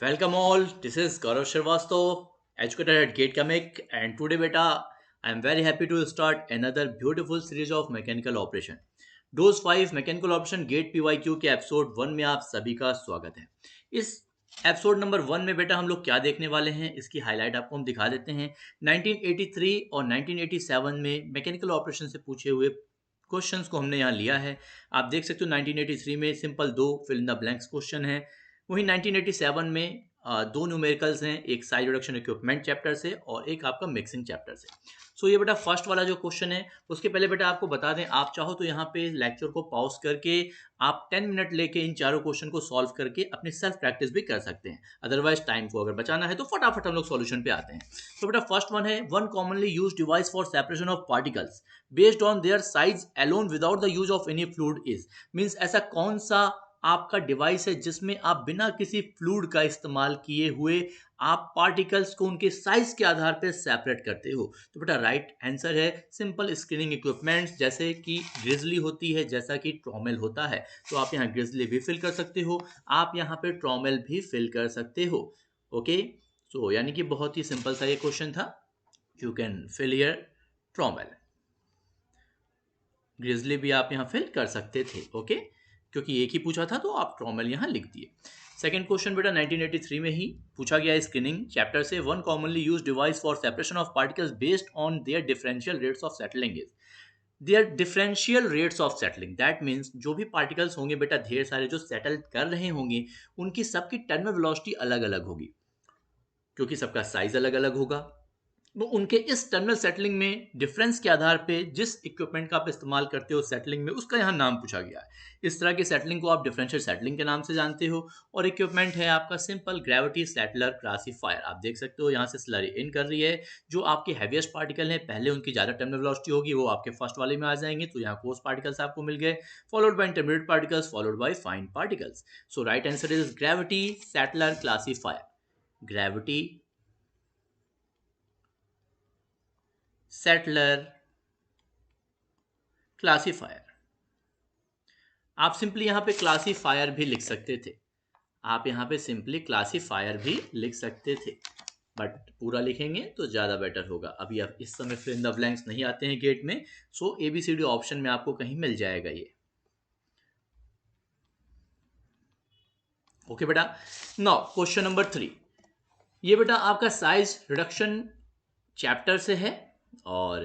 Welcome all. This is Gaurav Srivastava, educator at GATE Chemic, and today, beta, I am very happy to start another beautiful series of mechanical operation. Dose 5 mechanical option get PYQ के episode 1 में आप सभी का स्वागत है। इस episode number 1 में बेटा हम लोग क्या देखने वाले हैं, इसकी हाईलाइट आपको हम दिखा देते हैं। 1983 और 1987 में मैकेनिकल ऑपरेशन से पूछे हुए क्वेश्चंस को हमने यहाँ लिया है। आप देख सकते हो 1983 में सिंपल दो fill in the blanks question है। वहीं 1987 में दो न्यूमेरिकल्स हैं, एक साइज रिडक्शन इक्विपमेंट चैप्टर से और एक आपका मिक्सिंग चैप्टर से। सो ये बेटा फर्स्ट वाला जो क्वेश्चन है, उसके पहले बेटा आपको बता दें, आप चाहो तो यहाँ पे लेक्चर को पॉज करके आप 10 मिनट लेके इन चारों क्वेश्चन को सॉल्व करके अपनी सेल्फ प्रैक्टिस भी कर सकते हैं। अदरवाइज टाइम को अगर बचाना है तो फटाफट हम लोग सॉल्यूशन पे आते हैं। तो बेटा फर्स्ट वन है, one commonly use device for separation of particles based on their size alone without the use of any fluid is. Means ऐसा कौन सा आपका डिवाइस है जिसमें आप बिना किसी फ्लूइड का इस्तेमाल किए हुए आप पार्टिकल्स को उनके साइज के आधार पर सेपरेट करते हो। तो बेटा राइट आंसर है सिंपल स्क्रीनिंग इक्विपमेंट्स, जैसे कि ग्रिजली होती है, जैसा कि ट्रॉमेल होता है। तो आप यहाँ ग्रिजली भी फिल कर सकते हो, आप यहाँ पे ट्रॉमेल भी फिल कर सकते हो। ओके, सो यानी कि बहुत ही सिंपल सा ये क्वेश्चन था। You can fill here trommel. Grizzly भी आप यहाँ फिल कर सकते थे। ओके, क्योंकि एक ही पूछा था तो आप ट्रॉमेल यहाँ लिख दिए। सेकंड क्वेश्चन बेटा 1983 में ही पूछा गया स्क्रीनिंग चैप्टर से, one commonly use device for separation of particles based on their differential rates of settling is. Their differential rates of settling, that means जो भी पार्टिकल्स होंगे बेटा ढेर सारे जो सेटल कर रहे होंगे, उनकी सबकी टर्मिनल वेलोसिटी अलग अलग होगी, क्योंकि सबका साइज अलग अलग होगा। वो उनके इस टर्मिनल सेटलिंग में डिफरेंस के आधार पे जिस इक्विपमेंट का आप इस्तेमाल करते हो सेटलिंग में, उसका यहाँ नाम पूछा गया है। इस तरह की सेटलिंग को आप डिफरेंशियल सेटलिंग के नाम से जानते हो। और इक्विपमेंट है आपका सिंपल ग्रेविटी सेटलर क्लासीफायर। आप देख सकते हो यहाँ से स्लरी इन कर रही है। जो आपके हैवीएस्ट पार्टिकल हैं, पहले उनकी ज़्यादा टर्मिनल वेलोसिटी होगी, वो आपके फर्स्ट वाले में आ जाएंगे, तो यहाँ कोर्स पार्टिकल्स आपको मिल गए, followed by intermediate particles, followed by fine particles. So right answer is gravity settler classifier. Gravity settler classifier. आप सिंपली यहाँ पे क्लासीफायर भी लिख सकते थे, आप यहाँ पे सिंपली क्लासीफायर भी लिख सकते थे, बट पूरा लिखेंगे तो ज़्यादा बेटर होगा। अभी आप इस समय फिल इन द ब्लैंक्स नहीं आते हैं गेट में, सो ABCD ऑप्शन में आपको कहीं मिल जाएगा ये। ओके बेटा, नाउ क्वेश्चन नंबर 3। ये बेटा आपका साइज रिडक्शन चैप्टर से है और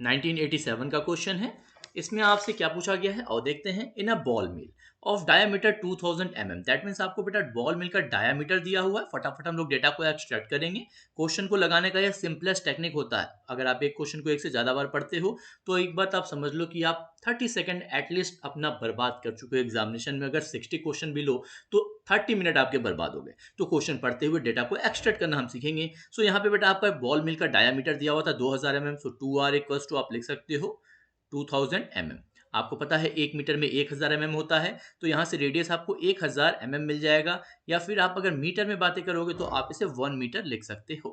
1987 का क्वेश्चन है। इसमें आपसे क्या पूछा गया है और देखते हैं। In a ball mill of diameter 2000 mm, that means आपको बेटा बॉल मिल का डायमीटर दिया हुआ है। फटाफट हम लोग डेटा को एक्सट्रैक्ट करेंगे। क्वेश्चन को लगाने का यह सिंपलेस्ट टेक्निक होता है। अगर आप एक क्वेश्चन को एक से ज़्यादा बार पढ़ते हो तो एक बात आप समझ लो कि आप 30 सेकेंड एटलीस्ट अपना बर्बाद कर चुके हो एग्जामिनेशन में। अगर 60 क्वेश्चन भी लो तो 30 मिनट आपके बर्बाद हो गए। तो क्वेश्चन पढ़ते हुए डेटा को एक्सट्रैक्ट करना हम सीखेंगे। सो यहाँ पे बेटा आपका बॉल मिल का डायमीटर दिया हुआ था 2000 mm, so 2r equals to आप लिख सकते हो 2000 mm। आपको पता है 1 मीटर में 1000 mm होता है, तो यहाँ से रेडियस आपको 1000 mm मिल जाएगा। या फिर आप अगर मीटर में बातें करोगे तो आप इसे 1 मीटर लिख सकते हो।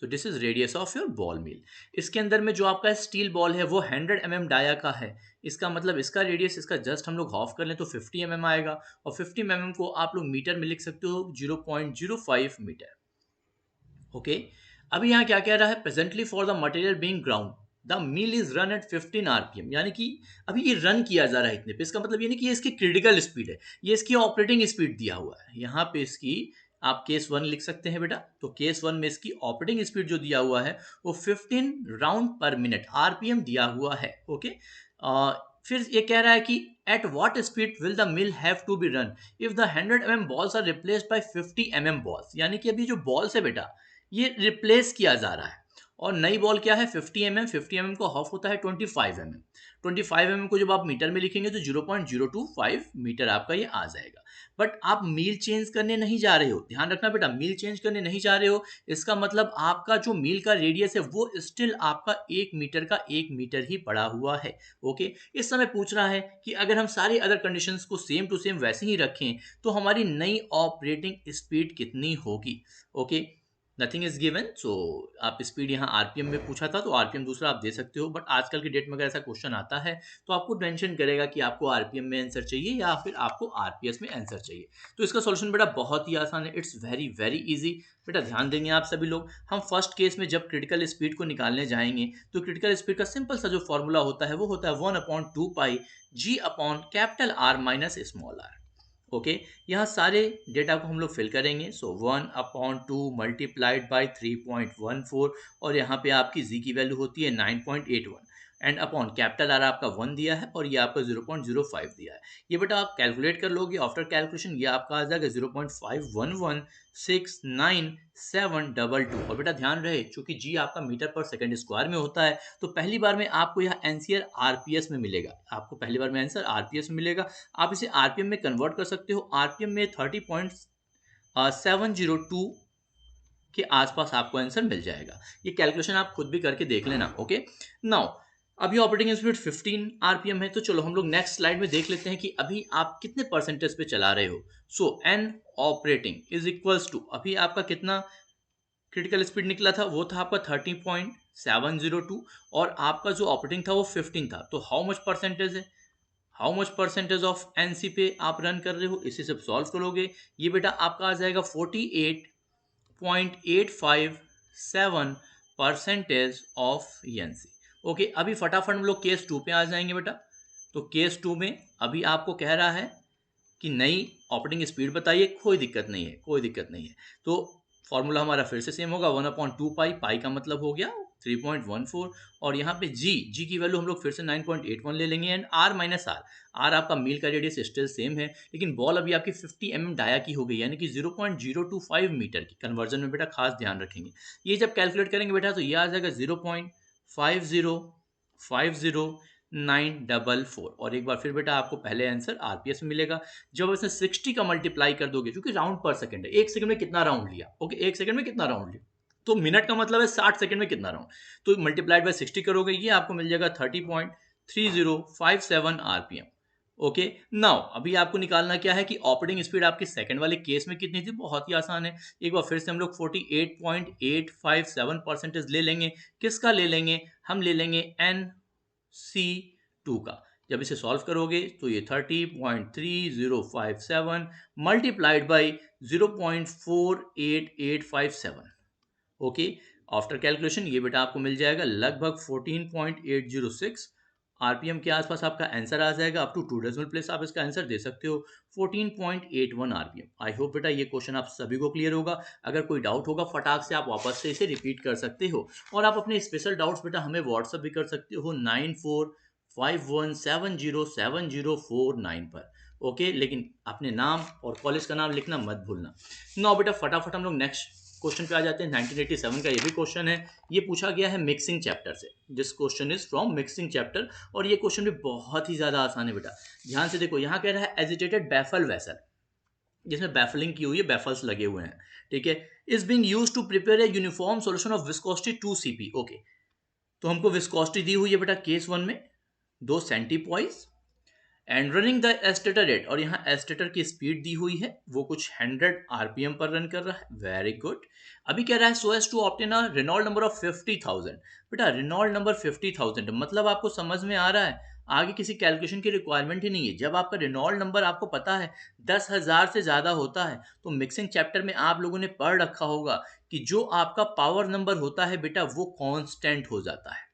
So this is radius of your ball mill. इसके अंदर में जो आपका स्टील बॉल है वो 100 mm डाया का है। इसका मतलब इसका रेडियस, इसका जस्ट हम लोग हाफ कर लें तो 50 mm आएगा, और 50 mm को आप लोग मीटर में लिख सकते हो 0.05 मीटर। ओके, अभी यहाँ क्या कह रहा है, presently for the material being ground the mill is run at 15 RPM, यानी कि अभी ये रन किया जा रहा है इतने पे। इसका मतलब ये नहीं कि ये इसकी क्रिटिकल स्पीड है, ये इसकी ऑपरेटिंग स्पीड दिया हुआ है। यहाँ पे इसकी आप केस 1 लिख सकते हैं बेटा। तो केस 1 में इसकी ऑपरेटिंग स्पीड जो दिया हुआ है वो 15 राउंड पर मिनट RPM दिया हुआ है। ओके, फिर ये कह रहा है कि at what speed will the mill have to be run if the 100 mm balls are replaced by 50 mm balls. यानी कि अभी जो बॉल्स है बेटा ये रिप्लेस किया जा रहा है, और नई बॉल क्या है 50 mm। 50 mm को हाफ होता है 25 mm। 25 mm को जब आप मीटर में लिखेंगे तो 0.025 मीटर आपका ये आ जाएगा। बट आप मील चेंज करने नहीं जा रहे हो, ध्यान रखना बेटा, मील चेंज करने नहीं जा रहे हो। इसका मतलब आपका जो मील का रेडियस है वो स्टिल आपका 1 मीटर का 1 मीटर ही पड़ा हुआ है। ओके, इस समय पूछ रहा है कि अगर हम सारी अदर कंडीशंस को सेम टू सेम वैसे ही रखें तो हमारी नई ऑपरेटिंग स्पीड कितनी होगी। Okay, nothing is given. So आप स्पीड यहाँ आरपीएम में पूछा था तो आरपीएम दूसरा आप दे सकते हो, बट आजकल की डेट में अगर ऐसा क्वेश्चन आता है तो आपको मेंशन करेगा कि आपको आरपीएम में आंसर चाहिए या फिर आपको आरपीएस में आंसर चाहिए। तो इसका सॉल्यूशन बेटा बहुत ही आसान है, इट्स वेरी वेरी इजी। बेटा ध्यान देंगे आप सभी लोग, हम फर्स्ट केस में जब क्रिटिकल स्पीड को निकालने जाएंगे तो क्रिटिकल स्पीड का सिंपल सा जो फॉर्मूला होता है वो होता है 1/2 pi g upon capital R minus small R. Okay, यहाँ सारे डेटा को हम लोग फिल करेंगे। सो 1/2 मल्टीप्लाइड बाई 3.14 और यहाँ पे आपकी जी की वैल्यू होती है 9.81 एंड अपॉन कैपिटल आर आपका 1 दिया है और ये आपका 0.05 दिया है। ये बेटा आप कैलकुलेट कर लोगे, आफ्टर कैलकुलेशन ये आपका आ जाएगा 0.51169722। और बेटा ध्यान रहे चूंकि जी आपका मीटर पर सेकंड स्क्वायर में होता है तो पहली बार में आपको यह आंसर आरपीएस में मिलेगा, आपको पहली बार में आंसर आरपीएस में मिलेगा। आप इसे आरपीएम में कन्वर्ट कर सकते हो, आरपीएम में 30.702 के आसपास आपको आंसर मिल जाएगा। ये कैलकुलेशन आप खुद भी करके देख लेना। ओके, नाउ अभी ऑपरेटिंग स्पीड 15 आरपीएम है, तो चलो हम लोग नेक्स्ट स्लाइड में देख लेते हैं कि अभी आप कितने परसेंटेज पे चला रहे हो। So N operating is equals to, अभी आपका कितना क्रिटिकल स्पीड निकला था, वो था आपका 30.702 और आपका जो ऑपरेटिंग था वो 15 था। तो हाउ मच परसेंटेज है, how much percentage of NC पे आप रन कर रहे हो, इसे सब सॉल्व करोगे ये बेटा आपका आ जाएगा 48.857 परसेंटेज ऑफ एनसी। ओके, अभी फटाफट हम लोग केस 2 पे आ जाएंगे बेटा। तो केस 2 में अभी आपको कह रहा है कि नई ऑपरेटिंग स्पीड बताइए, कोई दिक्कत नहीं है, कोई दिक्कत नहीं है। तो फॉर्मूला हमारा फिर से सेम होगा 1/2 पाई, पाई का मतलब हो गया 3.14 और यहाँ पे जी की वैल्यू हम लोग फिर से 9.81 ले लेंगे एंड आर माइनस आर आपका मील का रेडियस स्टिल सेम है, लेकिन बॉल अभी आपकी 50 mm डाया की हो गई यानी कि 0.025 मीटर की। कन्वर्जन में बेटा खास ध्यान रखेंगे, ये जब कैलकुलेट करेंगे बेटा तो ये आ जाएगा 0.5050944 और एक बार फिर बेटा आपको पहले आंसर आरपीएस में मिलेगा। जब इसमें 60 का मल्टीप्लाई कर दोगे, क्योंकि राउंड पर सेकंड है, एक सेकंड में कितना राउंड लिया, ओके एक सेकंड में कितना राउंड लिया, तो मिनट का मतलब है 60 सेकंड में कितना राउंड, तो मल्टीप्लाइड बाय 60 करोगे ये आपको मिल जाएगा 30.3057 आरपीएम। ओके, नाउ अभी आपको निकालना क्या है कि ऑपरेटिंग स्पीड आपके सेकंड वाले केस में कितनी थी, बहुत ही आसान है। एक बार फिर से हम लोग 48.857 परसेंटेज ले लेंगे, किसका ले लेंगे, हम ले लेंगे एन सी 2 का। जब इसे सॉल्व करोगे तो ये 30.3057 multiplied by 0.48857। Okay, after calculation ये बेटा आपको मिल जाएगा लगभग 14.806 आरपीएम के आसपास आपका आंसर आ जाएगा। अप टू 2 डेसिमल प्लेस आप इसका आंसर दे सकते हो 14.81 आरपीएम। आई होप बेटा ये क्वेश्चन आप सभी को क्लियर होगा। अगर कोई डाउट होगा फटाक से आप वापस से इसे रिपीट कर सकते हो और आप अपने स्पेशल डाउट्स बेटा हमें व्हाट्सअप भी कर सकते हो 9451707049 पर। ओके, लेकिन अपने नाम और कॉलेज का नाम लिखना मत भूलना। नाउ बेटा फटाफट हम लोग नेक्स्ट क्वेश्चन पे आ जाते हैं। 1987 का ये भी क्वेश्चन है, ये पूछा गया है मिक्सिंग चैप्टर से। This question is from mixing chapter और ये क्वेश्चन भी बहुत ही ज्यादा आसान है बेटा। ध्यान से देखो, यहाँ कह रहा है एजिटेटेड बैफल वेसल, जिसमें बैफलिंग की हुई है, बैफल्स लगे हुए हैं, ठीक है, is being used to prepare a uniform solution of viscosity 2 CP। Okay, तो हमको विस्कोसिटी दी हुई है बेटा केस 1 में 2 centipoise and running the stator rate, और यहाँ एस्टेटर की स्पीड दी हुई है वो कुछ 100 आरपीएम पर रन कर रहा है। Very good. अभी कह रहा है so as to obtain a Reynold number of 50,000। बेटा रेनॉल्ड नंबर 50,000 मतलब आपको समझ में आ रहा है आगे किसी कैलकुलेशन की रिक्वायरमेंट ही नहीं है। जब आपका रेनॉल्ड नंबर आपको पता है 10,000 से ज़्यादा होता है तो मिक्सिंग चैप्टर में आप लोगों ने पढ़ रखा होगा कि जो आपका पावर नंबर होता है बेटा वो कांस्टेंट हो जाता है,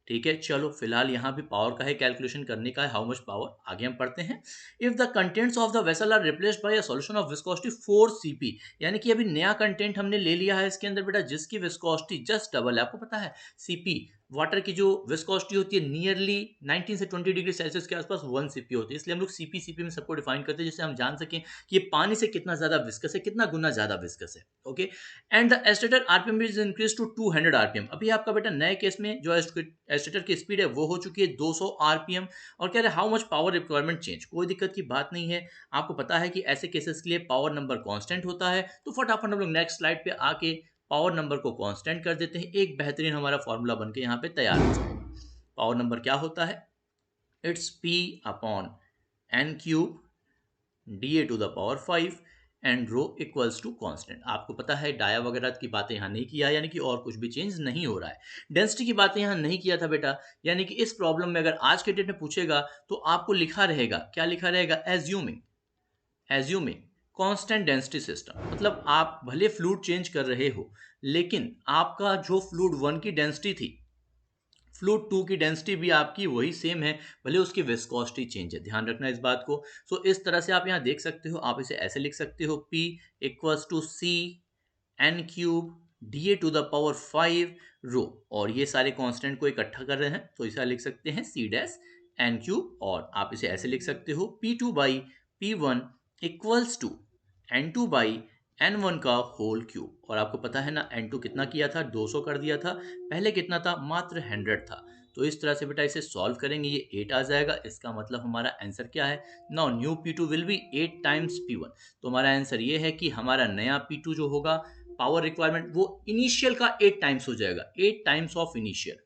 ठीक है। चलो फिलहाल यहाँ भी पावर का है, कैलकुलेशन करने का है हाउ मच पावर, आगे हम पढ़ते हैं। If the contents of the vessel are replaced by a solution of viscosity 4 CP, यानी कि अभी नया कंटेंट हमने ले लिया है इसके अंदर बेटा जिसकी विस्कोसिटी जस्ट डबल है। आपको पता है सीपी वाटर की जो विस्कोसिटी होती है नियरली 19 से 20 डिग्री सेल्सियस के आसपास 1 CP होती है, इसलिए हम लोग सीपी में सबको डिफाइन करते हैं जिससे हम जान सकें कि ये पानी से कितना ज्यादा विस्कस है, कितना गुना ज्यादा विस्कस है। Okay, and the stator RPM is increase to 200 RPM. अभी आपका बेटा नए केस में जो एस्टेटर की स्पीड है वो हो चुकी है 200 आरपीएम और कह रहे हैं how much power requirement change. कोई दिक्कत की बात नहीं है, आपको पता है कि ऐसे केसेस के लिए पावर नंबर कांस्टेंट होता है। तो फटाफट हम लोग नेक्स्ट स्लाइड पे आके पावर नंबर को कांस्टेंट कर देते हैं, एक बेहतरीन हमारा फॉर्मूला बनके यहाँ पे तैयार हो जाएगा। पावर नंबर क्या होता है, it's P/n³ DA to the power 5 and rho equals to constant. आपको पता है डाया वगैरह की बातें यहाँ नहीं किया, यानी कि और कुछ भी चेंज नहीं हो रहा है। डेंसिटी की बातें यहाँ नहीं किया था बेटा, यानी कि इस प्रॉब्लम में अगर आज के डेट में पूछेगा तो आपको लिखा रहेगा, क्या लिखा रहेगा, एज्यूमिंग कांस्टेंट डेंसिटी सिस्टम। मतलब आप भले फ्लूइड चेंज कर रहे हो, लेकिन आपका जो फ्लूइड 1 की डेंसिटी थी, फ्लूइड 2 की डेंसिटी भी आपकी वही सेम है, भले उसकी विस्कोसिटी चेंज है। ध्यान रखना इस बात को। सो इस तरह से आप यहाँ देख सकते हो, आप इसे ऐसे लिख सकते हो, P equals to C N cube D A to the power 5 rho, और ये सारे कांस्टेंट को इकट्ठा कर रहे हैं तो इसे लिख सकते हैं सी डैश एन क्यूब, और आप इसे ऐसे लिख सकते हो P2 by P1 equals to N2 by N1 का होल क्यूब। और आपको पता है ना N2 कितना किया था, 200 कर दिया था, पहले कितना था, मात्र 100 था। तो इस तरह से बेटा इसे सॉल्व करेंगे, ये 8 आ जाएगा। इसका मतलब हमारा आंसर क्या है, now new P2 will be 8 times P1। तो हमारा आंसर ये है कि हमारा नया P2 जो होगा पावर रिक्वायरमेंट, वो इनिशियल का 8 टाइम्स हो जाएगा, 8 times of initial,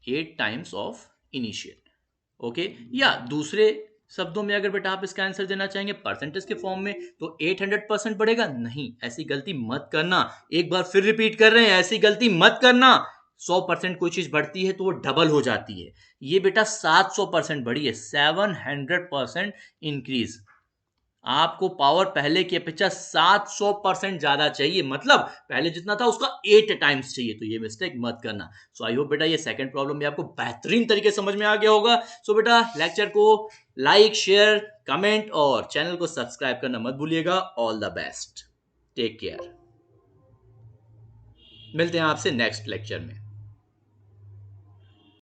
8 times of initial. Okay, या दूसरे शब्दों में अगर बेटा आप इसका आंसर देना चाहेंगे परसेंटेज के फॉर्म में, तो 800% बढ़ेगा। नहीं, ऐसी गलती मत करना, एक बार फिर रिपीट कर रहे हैं, ऐसी गलती मत करना। 100% कोई चीज बढ़ती है तो वो डबल हो जाती है। ये बेटा 700% बढ़ी है, 700% इंक्रीज। आपको पावर पहले की अपेक्षा 700% ज्यादा चाहिए, मतलब पहले जितना था उसका 8 टाइम्स चाहिए। तो ये मिस्टेक मत करना। सो आई होप बेटा ये सेकंड प्रॉब्लम भी आपको बेहतरीन तरीके से समझ में आ गया होगा। सो बेटा लेक्चर को लाइक, शेयर, कमेंट और चैनल को सब्सक्राइब करना मत भूलिएगा। All the best, take care. मिलते हैं आपसे नेक्स्ट लेक्चर में।